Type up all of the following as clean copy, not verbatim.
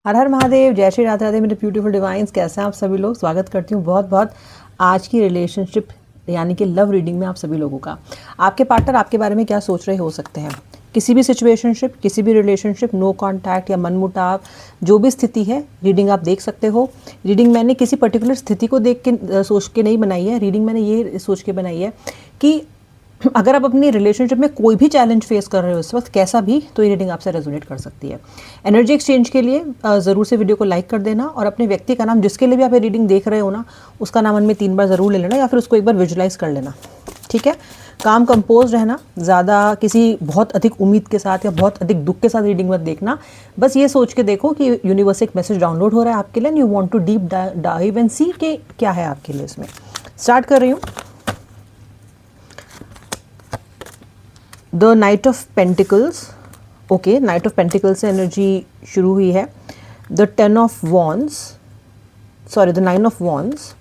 हर हर महादेव, जय श्री राधे राधे मेरे beautiful divines. कैसे हैं आप सभी लोग? स्वागत करती हूँ बहुत बहुत आज की रिलेशनशिप यानी कि लव रीडिंग में आप सभी लोगों का। आपके पार्टनर आपके बारे में क्या सोच रहे हो सकते हैं? किसी भी सिचुएशनशिप, किसी भी रिलेशनशिप, नो कॉन्टैक्ट या मनमुटाव, जो भी स्थिति है, रीडिंग आप देख सकते हो। रीडिंग मैंने किसी पर्टिकुलर स्थिति को देख के सोच के नहीं बनाई है। रीडिंग मैंने ये सोच के बनाई है कि अगर आप अपनी रिलेशनशिप में कोई भी चैलेंज फेस कर रहे हो इस वक्त, कैसा भी, तो ये रीडिंग आपसे रेजोनेट कर सकती है। एनर्जी एक्सचेंज के लिए ज़रूर से वीडियो को लाइक कर देना और अपने व्यक्ति का नाम, जिसके लिए भी आप ये रीडिंग देख रहे हो ना, उसका नाम मन में 3 बार ज़रूर ले लेना या फिर उसको एक बार विजुलाइज कर लेना। ठीक है? काम कंपोज रहना, ज़्यादा किसी बहुत अधिक उम्मीद के साथ या बहुत अधिक दुख के साथ रीडिंग मत देखना। बस ये सोच के देखो कि यूनिवर्स एक मैसेज डाउनलोड हो रहा है आपके लिए, you want to deep dive and see कि क्या है आपके लिए इसमें। स्टार्ट कर रही हूँ। The night of pentacles. Okay, night of pentacles से एनर्जी शुरू हुई है। The 10 of wands, sorry the 9 of wands.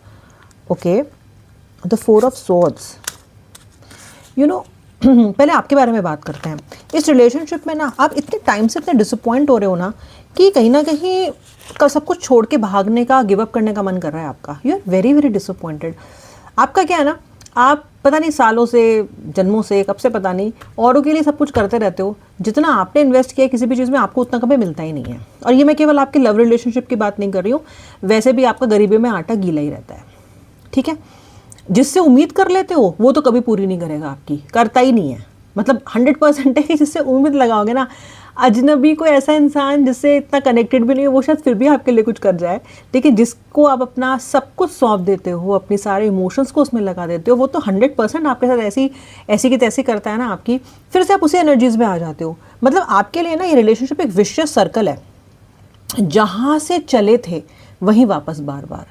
Okay, the 4 of swords. You know, पहले आपके बारे में बात करते हैं। इस रिलेशनशिप में ना आप इतने टाइम से इतने डिसअपॉइंट हो रहे हो ना कि कहीं ना कहीं का सब कुछ छोड़ के भागने का, गिव अप करने का मन कर रहा है आपका। You are very very disappointed. आपका क्या है ना, आप पता नहीं सालों से, जन्मों से, कब से पता नहीं, औरों के लिए सब कुछ करते रहते हो। जितना आपने इन्वेस्ट किया किसी भी चीज़ में, आपको उतना कभी मिलता ही नहीं है। और ये मैं केवल आपके लव रिलेशनशिप की बात नहीं कर रही हूँ, वैसे भी आपका गरीबी में आटा गीला ही रहता है। ठीक है? जिससे उम्मीद कर लेते हो वो तो कभी पूरी नहीं करेगा आपकी, करता ही नहीं है। मतलब 100% है कि जिससे उम्मीद लगाओगे ना, अजनबी कोई ऐसा इंसान जिससे इतना कनेक्टेड भी नहीं हो, वो शायद फिर भी आपके लिए कुछ कर जाए। लेकिन जिसको आप अपना सब कुछ सौंप देते हो, अपने सारे इमोशंस को उसमें लगा देते हो, वो तो 100% आपके साथ ऐसी की तैसी करता है ना आपकी, फिर से आप उसी एनर्जीज में आ जाते हो। मतलब आपके लिए ना ये रिलेशनशिप एक विशियस सर्कल है, जहाँ से चले थे वहीं वापस बार बार।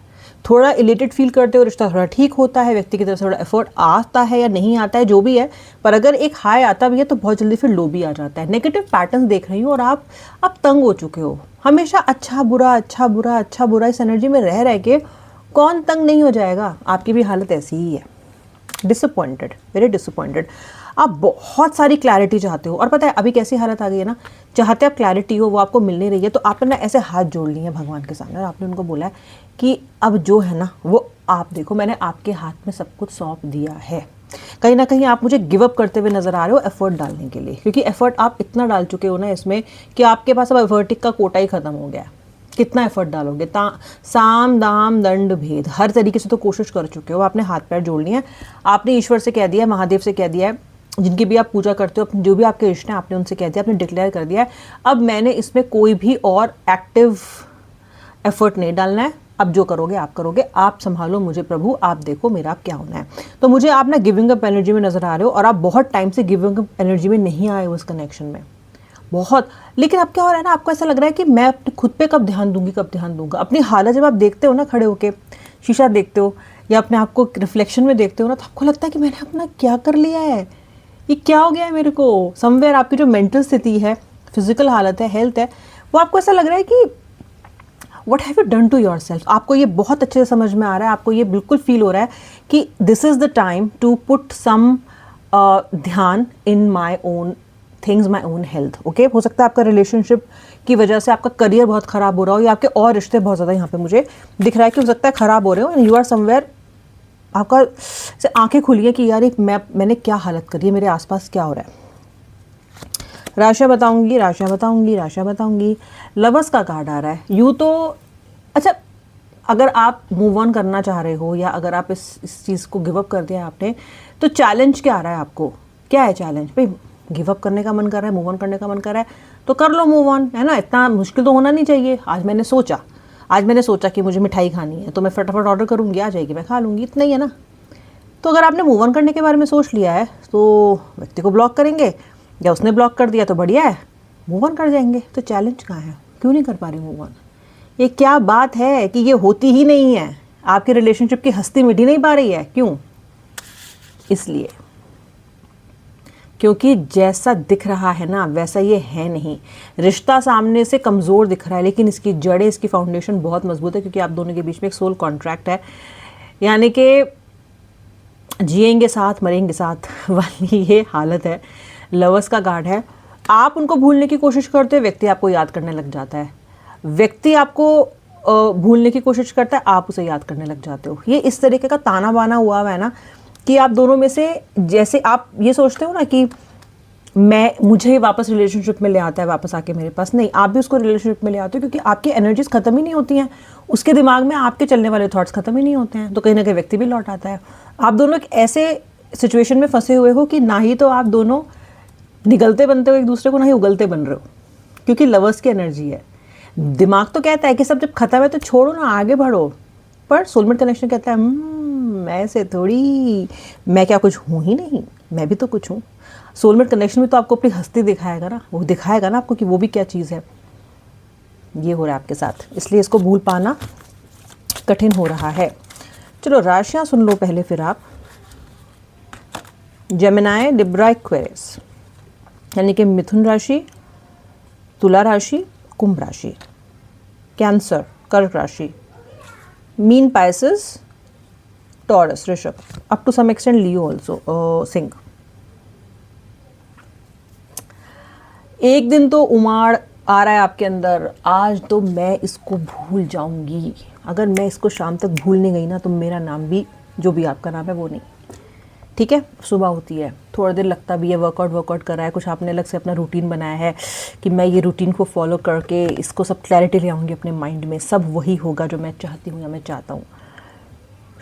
थोड़ा इलेटेड फील करते हो, रिश्ता थोड़ा ठीक होता है, व्यक्ति की तरफ से थोड़ा एफर्ट आता है या नहीं आता है, जो भी है, पर अगर एक हाई आता भी है तो बहुत जल्दी फिर लो भी आ जाता है। नेगेटिव पैटर्न देख रही हूँ और आप तंग हो चुके हो। हमेशा अच्छा बुरा अच्छा बुरा अच्छा बुरा इस एनर्जी में रह रह के कौन तंग नहीं हो जाएगा? आपकी भी हालत ऐसी ही है। Disappointed, very disappointed. आप बहुत सारी क्लैरिटी चाहते हो और पता है अभी कैसी हालत आ गई है ना, चाहते आप क्लैरिटी हो, वो आपको मिल नहीं रही है, तो आपने ना ऐसे हाथ जोड़ लिए हैं भगवान के सामने और आपने उनको बोला है कि अब जो है ना वो आप देखो, मैंने आपके हाथ में सब कुछ सौंप दिया है। कहीं ना कहीं आप मुझे गिव अप करते हुए नजर आ रहे हो एफर्ट डालने के लिए, क्योंकि एफर्ट आप इतना डाल चुके हो ना इसमें कि आपके पास अब एफर्टिक का कोटा ही खत्म हो गया है। कितना एफर्ट डालोगे? साम दाम दंड भेद हर तरीके से तो कोशिश कर चुके हो। आपने हाथ पैर जोड़ लिए हैं, आपने ईश्वर से कह दिया, महादेव से कह दिया है, जिनकी भी आप पूजा करते हो, जो भी आपके रिश्ते हैं, आपने उनसे कह दिया, आपने डिक्लेयर कर दिया है, अब मैंने इसमें कोई भी और एक्टिव एफर्ट नहीं डालना है। अब जो करोगे आप करोगे, आप संभालो मुझे प्रभु, आप देखो मेरा अब क्या होना है। तो मुझे आप ना गिविंग अप एनर्जी में नजर आ रहे हो और आप बहुत टाइम से गिविंग अप एनर्जी में नहीं आए हो इस कनेक्शन में, बहुत। लेकिन अब क्या हो रहा है ना, आपको ऐसा लग रहा है कि मैं अपने खुद पे कब ध्यान दूंगी, कब ध्यान दूंगा। अपनी हालत जब आप देखते हो ना, खड़े होके शीशा देखते हो या अपने आप को रिफ्लेक्शन में देखते हो ना, तो आपको लगता है कि मैंने अपना क्या कर लिया है, ये क्या हो गया है मेरे को। समवेयर आपकी जो मेंटल स्थिति है, फिजिकल हालत है, हेल्थ है, वो आपको ऐसा लग रहा है कि what have you done to yourself. आपको ये बहुत अच्छे से समझ में आ रहा है, आपको ये बिल्कुल फील हो रहा है कि this is the time to put some ध्यान in my own things, my own health. Okay, हो सकता है आपका रिलेशनशिप की वजह से आपका करियर बहुत खराब हो रहा हो या आपके और रिश्ते बहुत ज़्यादा यहाँ पे मुझे दिख रहा है कि हो सकता है खराब हो रहे हो, एंड यू आर समवेयर, आपका से आंखें खुली है कि यार मैंने क्या हालत करी है, मेरे आसपास क्या हो रहा है। राशियाँ बताऊंगी, राशियाँ बताऊंगी, राशियाँ बताऊंगी। लवर्स का कार्ड आ रहा है। यूँ तो अच्छा, अगर आप मूव ऑन करना चाह रहे हो या अगर आप इस चीज़ को गिव अप कर दिया आपने, तो चैलेंज क्या आ रहा है आपको? क्या है चैलेंज? भाई गिव अप करने का मन कर रहा है, मूव ऑन करने का मन कर रहा है, तो कर लो मूव ऑन, है ना। इतना मुश्किल तो होना नहीं चाहिए। आज मैंने सोचा कि मुझे मिठाई खानी है, तो मैं फटाफट ऑर्डर करूँगी, आ जाएगी, मैं खा लूँगी, इतना ही है ना। तो अगर आपने मूव ऑन करने के बारे में सोच लिया है तो व्यक्ति को ब्लॉक करेंगे, या उसने ब्लॉक कर दिया तो बढ़िया है, मूव ऑन कर जाएंगे। तो चैलेंज कहाँ है? क्यों नहीं कर पा रही मूव ऑन? ये क्या बात है कि ये होती ही नहीं है? आपके रिलेशनशिप की हस्ती मिटी नहीं पा रही है, क्यों? इसलिए क्योंकि जैसा दिख रहा है ना वैसा ये है नहीं। रिश्ता सामने से कमज़ोर दिख रहा है, लेकिन इसकी जड़ें, इसकी फाउंडेशन बहुत मजबूत है, क्योंकि आप दोनों के बीच में एक सोल कॉन्ट्रैक्ट है, यानी कि जिएंगे साथ मरेंगे साथ वाली ये हालत है। लवर्स का कार्ड है। आप उनको भूलने की कोशिश करते हो, व्यक्ति आपको याद करने लग जाता है। व्यक्ति आपको भूलने की कोशिश करता है, आप उसे याद करने लग जाते हो। ये इस तरीके का ताना बाना हुआ है ना कि आप दोनों में से, जैसे आप ये सोचते हो ना कि मुझे वापस रिलेशनशिप में ले आता है, वापस आके मेरे पास, नहीं, आप भी उसको रिलेशनशिप में ले आते हो, क्योंकि आपकी एनर्जीज खत्म ही नहीं होती हैं, उसके दिमाग में आपके चलने वाले थॉट्स खत्म ही नहीं होते हैं, तो कहीं ना कहीं व्यक्ति भी लौट आता है। आप दोनों एक ऐसे सिचुएशन में फंसे हुए हो कि ना ही तो आप दोनों निगलते बनते हो एक दूसरे को, ना ही उगलते बन रहे हो, क्योंकि लवर्स की एनर्जी है। दिमाग तो कहता है कि सब जब खत्म है तो छोड़ो ना, आगे बढ़ो, पर सोलमेट कनेक्शन कहता है ऐसे थोड़ी, मैं क्या कुछ हूँ ही नहीं, मैं भी तो कुछ हूँ। सोलमेट कनेक्शन में तो आपको अपनी हस्ती दिखाएगा ना, वो दिखाएगा ना आपको कि वो भी क्या चीज़ है। ये हो रहा है आपके साथ, इसलिए इसको भूल पाना कठिन हो रहा है। चलो राशियाँ सुन लो पहले, फिर आप। जेमिनाई, लिब्रा, एक्वेरियस, यानी कि मिथुन राशि, तुला राशि, कुंभ राशि, कैंसर, कर्क राशि, मीन, पाइसेस, टॉरस, ऋषभ, up to some extent Leo also, सिंह। एक दिन तो उमाड़ आ रहा है आपके अंदर, आज तो मैं इसको भूल जाऊंगी, अगर मैं इसको शाम तक भूल नहीं गई ना तो मेरा नाम भी, जो भी आपका नाम है वो नहीं। ठीक है, सुबह होती है, थोड़ा देर लगता भी है, वर्कआउट कर रहा है, कुछ आपने अलग से अपना रूटीन बनाया है कि मैं ये रूटीन को फॉलो करके इसको सब क्लैरिटी ले आऊँगी अपने माइंड में, सब वही होगा जो मैं चाहती हूँ या मैं चाहता हूँ।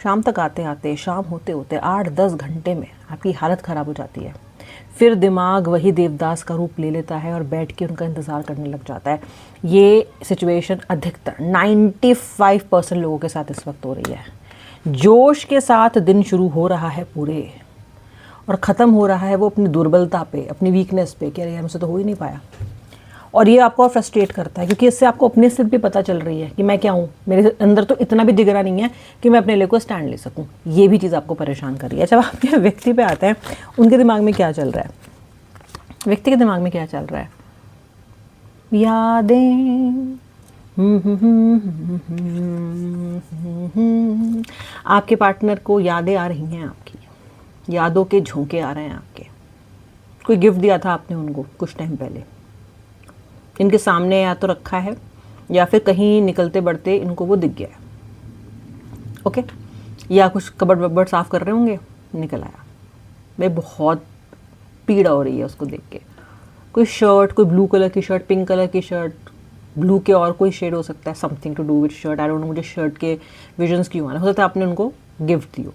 शाम तक आते आते, शाम होते होते 8-10 घंटे में आपकी हालत ख़राब हो जाती है। फिर दिमाग वही देवदास का रूप ले लेता है और बैठ के उनका इंतज़ार करने लग जाता है। ये सिचुएशन अधिकतर 95% लोगों के साथ इस वक्त हो रही है। जोश के साथ दिन शुरू हो रहा है पूरे, और ख़त्म हो रहा है वो अपनी दुर्बलता पे, अपनी वीकनेस पे, कि अरे यार मुझसे तो हो ही नहीं पाया। और ये आपको फ्रस्ट्रेट करता है, क्योंकि इससे आपको अपनी स्थिति भी पता चल रही है कि मैं क्या हूँ, मेरे अंदर तो इतना भी जिगरा नहीं है कि मैं अपने लिए को स्टैंड ले सकूँ। ये भी चीज़ आपको परेशान कर रही है। जब आप व्यक्ति पे आते हैं, उनके दिमाग में क्या चल रहा है, व्यक्ति के दिमाग में क्या चल रहा है, यादें, आपके पार्टनर को यादें आ रही हैं, आपकी यादों के झोंके आ रहे हैं आपके। कोई गिफ्ट दिया था आपने उनको कुछ टाइम पहले, इनके सामने या तो रखा है या फिर कहीं निकलते बढ़ते इनको वो दिख गया है, ओके, या कुछ कबड़ वबड़ साफ़ कर रहे होंगे, निकल आया। भाई बहुत पीड़ा हो रही है उसको देख के। कोई शर्ट, कोई ब्लू कलर की शर्ट, पिंक कलर की शर्ट, ब्लू के और कोई शेड हो सकता है, something to do with shirt, I don't know मुझे शर्ट के विजन्स क्यों आ रहे, हो सकता है आपने उनको गिफ्ट दियो,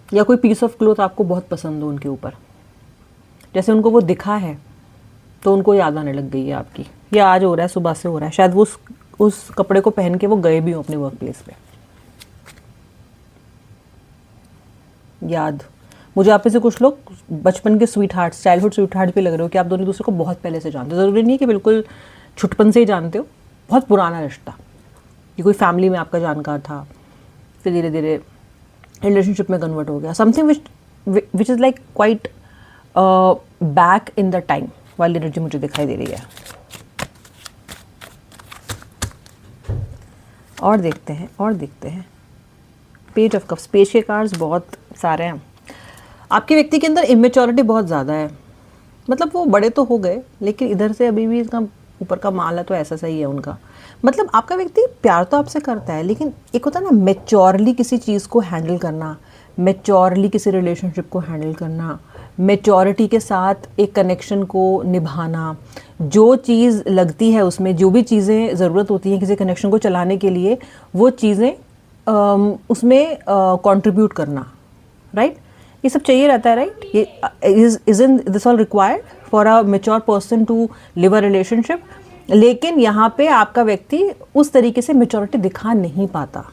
या कोई पीस ऑफ क्लोथ आपको बहुत पसंद हो उनके ऊपर, जैसे उनको वो दिखा है तो उनको याद आने लग गई है आपकी, या आज हो रहा है, सुबह से हो रहा है, शायद वो उस कपड़े को पहन के वो गए भी हो अपने वर्क प्लेस पे। याद, मुझे आप में से कुछ लोग बचपन के sweet hearts, childhood sweet heart भी लग रहे हो कि आप दोनों दूसरे को बहुत पहले से जानते हो। ज़रूरी नहीं है कि बिल्कुल छुटपन से ही जानते हो, बहुत पुराना रिश्ता, कि कोई फैमिली में आपका जानकार था, फिर धीरे धीरे रिलेशनशिप में कन्वर्ट हो गया, something which is like quite back in the time वाली एनर्जी मुझे दिखाई दे रही है। और देखते हैं पेज ऑफ कप्स, पेज के कार्ड्स बहुत सारे हैं। आपके व्यक्ति के अंदर इमेच्योरिटी बहुत ज़्यादा है, मतलब वो बड़े तो हो गए लेकिन इधर से अभी भी इसका ऊपर का माल है तो ऐसा सही है उनका। मतलब आपका व्यक्ति प्यार तो आपसे करता है, लेकिन एक होता है ना मैच्योरली किसी चीज़ को हैंडल करना, मैच्योरली किसी रिलेशनशिप को हैंडल करना, मैच्योरिटी के साथ एक कनेक्शन को निभाना, जो चीज़ लगती है उसमें, जो भी चीज़ें ज़रूरत होती हैं किसी कनेक्शन को चलाने के लिए, वो चीज़ें उसमें कंट्रीब्यूट करना, राइट, ये सब चाहिए रहता है, राइट। ये isn't this all required for a mature person to live a relationship? लेकिन यहाँ पे आपका व्यक्ति उस तरीके से मैच्योरिटी दिखा नहीं पाता,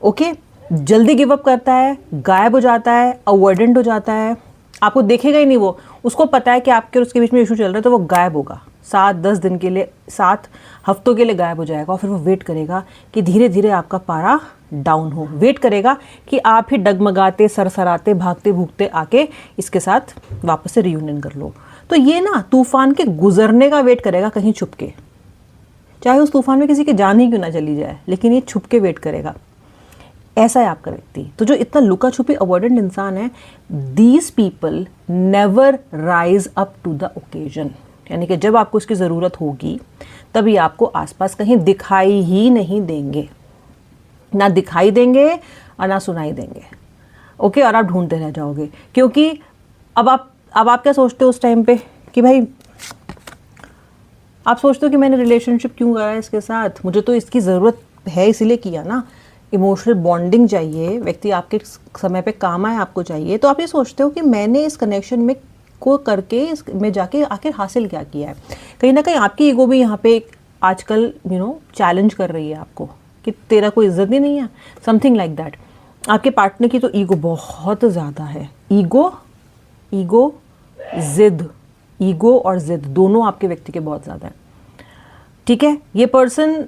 ओके, जल्दी गिव अप करता है, गायब हो जाता है, अवॉइडेंट हो जाता है, आपको देखेगा ही नहीं वो, उसको पता है कि आपके और उसके बीच में इशू चल रहा है तो वो गायब होगा 7-10 दिन के लिए, 7 हफ्तों के लिए गायब हो जाएगा, और फिर वो वेट करेगा कि धीरे धीरे आपका पारा डाउन हो, वेट करेगा कि आप ही डगमगाते, सरसराते, भागते भूगते आके इसके साथ वापस से रियूनियन कर लो। तो ये ना तूफान के गुजरने का वेट करेगा कहीं छुप के, चाहे उस तूफान में किसी की जान ही क्यों ना चली जाए, लेकिन ये छुप के वेट करेगा। ऐसा है आपका व्यक्ति। तो जो इतना लुका छुपी अवॉइडेंट इंसान है, these people never rise up to the occasion, यानी कि जब आपको इसकी ज़रूरत होगी तभी आपको आसपास कहीं दिखाई ही नहीं देंगे, ना दिखाई देंगे और ना सुनाई देंगे। ओके, और आप ढूंढते रह जाओगे, क्योंकि अब आप क्या सोचते हो उस टाइम पे कि भाई आप सोचते हो कि मैंने रिलेशनशिप क्यों करा है इसके साथ, मुझे तो इसकी ज़रूरत है इसीलिए किया ना। इमोशनल बॉन्डिंग चाहिए, व्यक्ति आपके समय पे काम आए, आपको चाहिए, तो आप ये सोचते हो कि मैंने इस कनेक्शन में को करके में जाके आखिर हासिल क्या किया है। कहीं ना कहीं आपकी ईगो भी यहाँ पे आजकल चैलेंज कर रही है आपको कि तेरा कोई इज्जत ही नहीं है, समथिंग लाइक दैट। आपके पार्टनर की तो ईगो बहुत ज़्यादा है। ईगो जिद, ईगो और जिद दोनों आपके व्यक्ति के बहुत ज़्यादा है। ठीक है, ये पर्सन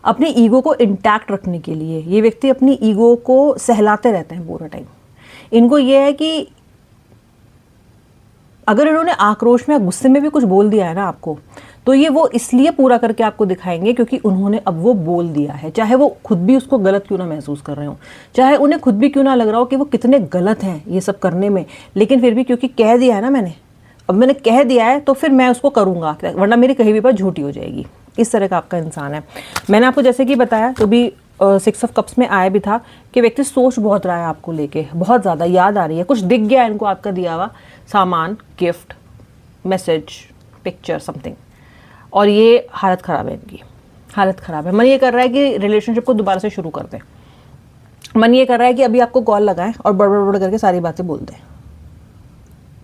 अपनी ईगो को इंटैक्ट रखने के लिए, ये व्यक्ति अपनी ईगो को सहलाते रहते हैं पूरा टाइम। इनको ये है कि अगर इन्होंने आक्रोश में, गुस्से में भी कुछ बोल दिया है ना आपको, तो ये वो इसलिए पूरा करके आपको दिखाएंगे क्योंकि उन्होंने अब वो बोल दिया है, चाहे वो खुद भी उसको गलत क्यों ना महसूस कर रहे हो, चाहे उन्हें खुद भी क्यों ना लग रहा हो कि वो कितने गलत हैं ये सब करने में, लेकिन फिर भी क्योंकि कह दिया है ना मैंने, अब मैंने कह दिया है तो फिर मैं उसको करूँगा, वरना मेरी कहीं भी बात झूठी हो जाएगी। इस तरह का आपका इंसान है। मैंने आपको जैसे कि बताया, तो भी 6 ऑफ कप्स में आया भी था कि व्यक्ति सोच बहुत रहा है आपको लेके, बहुत ज़्यादा याद आ रही है, कुछ दिख गया इनको आपका दिया हुआ सामान, गिफ्ट, मैसेज, पिक्चर, समथिंग, और ये हालत ख़राब है, इनकी हालत ख़राब है। मन ये कर रहा है कि रिलेशनशिप को दोबारा से शुरू कर दें, मन ये कर रहा है कि अभी आपको कॉल लगाएं और बड़ करके सारी बातें बोल दें।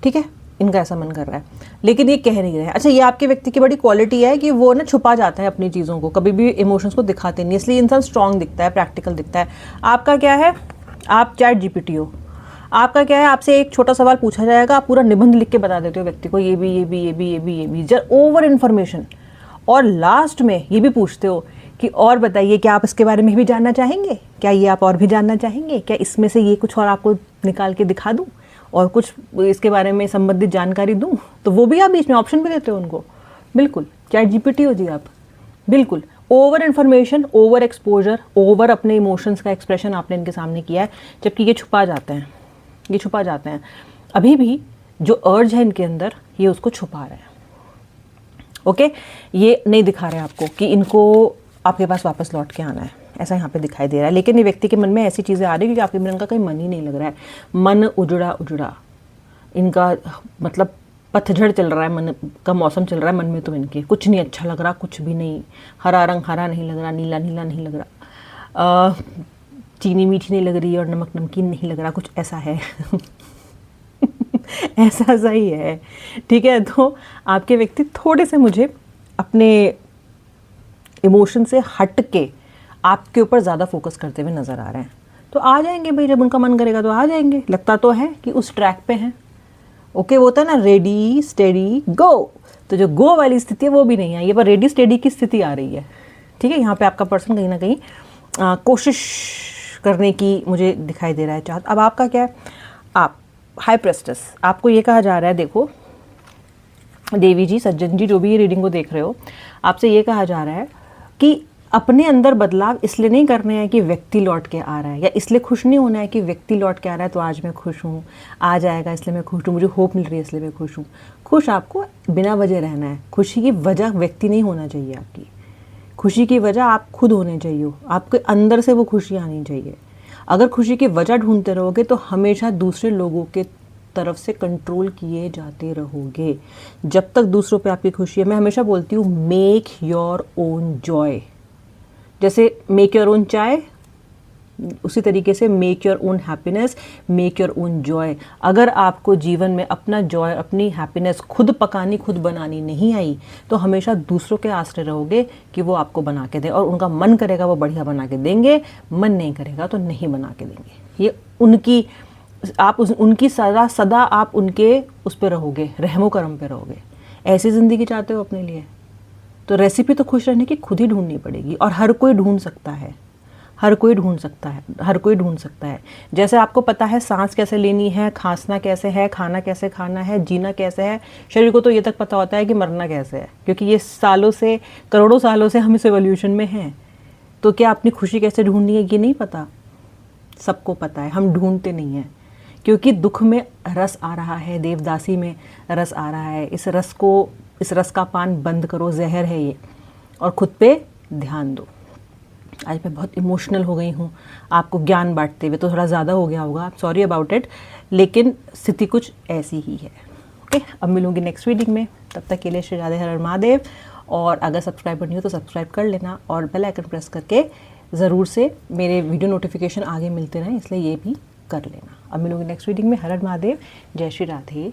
ठीक है, इनका ऐसा मन कर रहा है, लेकिन ये कह नहीं रहे हैं। अच्छा, ये आपके व्यक्ति की बड़ी क्वालिटी है कि वो ना छुपा जाता है अपनी चीज़ों को, कभी भी इमोशंस को दिखाते नहीं, इसलिए इंसान स्ट्रांग दिखता है, प्रैक्टिकल दिखता है। आपका क्या है, आप चैट जीपीटी हो। आपका क्या है, आपसे एक छोटा सवाल पूछा जाएगा, आप पूरा निबंध लिख के बता देते हो व्यक्ति को, ये भी ओवर इन्फॉर्मेशन, और लास्ट में ये भी पूछते हो कि और बताइए, क्या आप इसके बारे में भी जानना चाहेंगे, क्या ये आप और भी जानना चाहेंगे, क्या इसमें से ये कुछ और आपको निकाल के दिखा दूँ और कुछ इसके बारे में संबंधित जानकारी दूं, तो वो भी आप बीच में ऑप्शन भी देते हो उनको। बिल्कुल चैट जीपीटी हो जी आप, बिल्कुल। Over information, over exposure, over अपने इमोशंस का एक्सप्रेशन आपने इनके सामने किया है, जबकि ये छुपा जाते हैं, ये छुपा जाते हैं। अभी भी जो अर्ज है इनके अंदर, ये उसको छुपा रहे हैं। ओके, ये नहीं दिखा रहे आपको कि इनको आपके पास वापस लौट के आना है, ऐसा यहाँ पे दिखाई दे रहा है। लेकिन ये व्यक्ति के मन में ऐसी चीज़ें आ रही है कि आपके मन का कहीं मन ही नहीं लग रहा है, मन उजड़ा इनका, मतलब पतझड़ चल रहा है, मन का मौसम चल रहा है मन में, तो इनके कुछ नहीं अच्छा लग रहा, कुछ भी नहीं, हरा रंग हरा नहीं लग रहा, नीला नीला नहीं लग रहा, चीनी मीठी नहीं लग रही और नमक नमकीन नहीं लग रहा, कुछ ऐसा है ऐसा ही है। ठीक है, तो आपके व्यक्ति थोड़े से मुझे अपने इमोशन से हट के आपके ऊपर ज़्यादा फोकस करते हुए नज़र आ रहे हैं। तो आ जाएंगे भाई, जब उनका मन करेगा तो आ जाएंगे, लगता तो है कि उस ट्रैक पे हैं। ओके, वो होता है ना रेडी स्टेडी गो, तो जो गो वाली स्थिति है वो भी नहीं आई है, पर रेडी स्टेडी की स्थिति आ रही है। ठीक है, यहाँ पे आपका पर्सन कहीं ना कहीं कोशिश करने की मुझे दिखाई दे रहा है चाहत। अब आपका क्या है, आप हाई प्रेस्टेस, आपको ये कहा जा रहा है, देखो देवी जी, सज्जन जी, जो भी ये रीडिंग को देख रहे हो, आपसे ये कहा जा रहा है कि अपने अंदर बदलाव इसलिए नहीं करने हैं कि व्यक्ति लौट के आ रहा है, या इसलिए खुश नहीं होना है कि व्यक्ति लौट के आ रहा है तो आज मैं खुश हूँ, आ जाएगा इसलिए मैं खुश हूँ, मुझे होप मिल रही है इसलिए मैं खुश हूँ। खुश आपको बिना वजह रहना है। खुशी की वजह व्यक्ति नहीं होना चाहिए आपकी, खुशी की वजह आप खुद होने चाहिए, आपके अंदर से वो खुशी आनी चाहिए। अगर खुशी की वजह ढूंढते रहोगे तो हमेशा दूसरे लोगों के तरफ से कंट्रोल किए जाते रहोगे। जब तक दूसरों पे आपकी खुशी है, मैं हमेशा बोलती हूँ मेक योर ओन जॉय, जैसे मेक योर ओन चाय, उसी तरीके से make your own happiness, make your own Joy. अगर आपको जीवन में अपना जॉय, अपनी हैप्पीनेस खुद पकानी, खुद बनानी नहीं आई, तो हमेशा दूसरों के आश्रय रहोगे कि वो आपको बना के दें, और उनका मन करेगा वो बढ़िया बना के देंगे, मन नहीं करेगा तो नहीं बना के देंगे। ये उनकी, आप उनकी सदा आप उनके उस पर रहोगे, रहमो करम पे रहोगे। ऐसी ज़िंदगी चाहते हो अपने लिए, तो रेसिपी तो खुश रहने की खुद ही ढूंढनी पड़ेगी, और हर कोई ढूंढ सकता है, हर कोई ढूंढ सकता है, हर कोई ढूंढ सकता है। जैसे आपको पता है सांस कैसे लेनी है, खांसना कैसे है, खाना कैसे खाना है, जीना कैसे है, शरीर को तो ये तक पता होता है कि मरना कैसे है, क्योंकि ये सालों से, करोड़ों सालों से हम इस एवोल्यूशन में हैं। तो क्या अपनी खुशी कैसे ढूंढनी है ये नहीं पता? सबको पता है, हम ढूंढते नहीं हैं। क्योंकि दुख में रस आ रहा है, देवदासी में रस आ रहा है। इस रस का पान बंद करो, जहर है ये, और खुद पे ध्यान दो। आज मैं बहुत इमोशनल हो गई हूँ आपको ज्ञान बांटते हुए, तो थोड़ा ज़्यादा हो गया होगा, सॉरी अबाउट इट, लेकिन स्थिति कुछ ऐसी ही है। ओके, अब मिलूंगी नेक्स्ट रीडिंग में, तब तक के लिए श्री राधे हर हर महादेव। और अगर सब्सक्राइबर नहीं हो तो सब्सक्राइब कर लेना और बेल आइकन प्रेस करके ज़रूर से मेरे वीडियो नोटिफिकेशन आगे मिलते रहें, इसलिए ये भी कर लेना। अब मिलूंगी नेक्स्ट रीडिंग में। हर हर महादेव, जय श्री राधे।